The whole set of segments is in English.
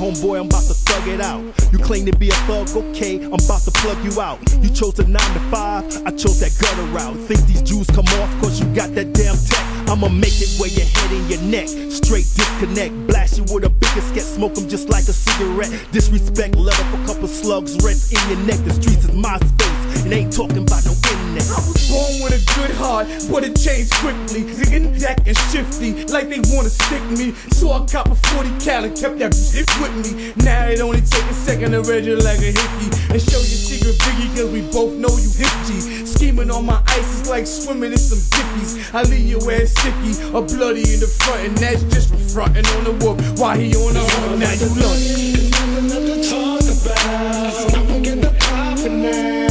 Homeboy, I'm about to thug it out. You claim to be a thug, okay, I'm about to plug you out. You chose a 9 to 5, I chose that gutter route. Think these Jews come off cause you got that damn tech. I'ma make it where your head and your neck straight disconnect. Blast you with a bigger sketch, smoke them just like a cigarette. Disrespect, let up a couple slugs, rest in your neck. The streets is my space, it ain't talking about no internet. I was born with a good heart, but it changed quickly. Ziggin', jack, and shifty, like they wanna stick me. So I cop a 40 cal and kept that shit with me. Now it only take a second to read you like a hickey and show your secret biggie, cause we both know you hippie. Scheming on my ice is like swimming in some dippies. I leave your ass sicky or bloody in the front, and that's just for frontin' on the whoop while he on the hunt. Now you lunch. Nothing to talk about. I'ma get the poppin' now.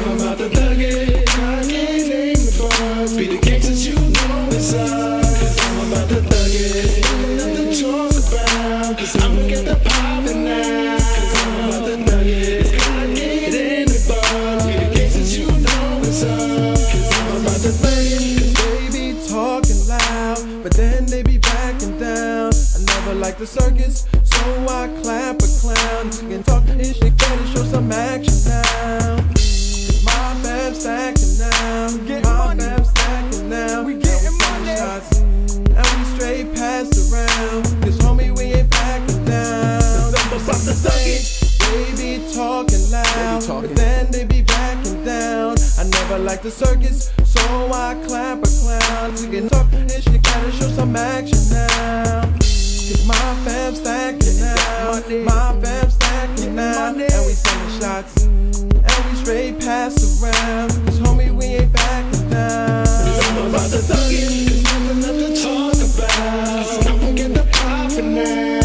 I'm about to thug it. I can't name the boss. Be the gangsters, you know it's us. I'm about to thug it. Nothing to talk about. I'ma get the poppin' now. I'm about to thug it. I get in the boss. Be the gangsters, you know it's us. I'm about to thug it. They be talking loud, but then they be backing down. I never liked the circus, so I clap a clown. You can talk and shit, gotta show some action now. My fam stacking now, my fam stacking now. We getting money shots, and we straight pass around. Cause homie, we ain't backing down. I'm about to thug it. They be talking loud, but then they be backing down. I never liked the circus, so I clap a clown. You can talk and shit, gotta show some action now. Cause my fam stacking now, my fam stacking now. And we sending shots, and we straight pass around. Cause homie, we ain't backing down. I'm about to thug it. Nothing to talk about. I'ma get the poppin' now.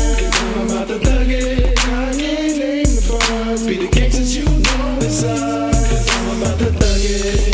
I'm about to thug it. I can't name the boss. Be the gangsters, you know it's us. I'm about to thug it.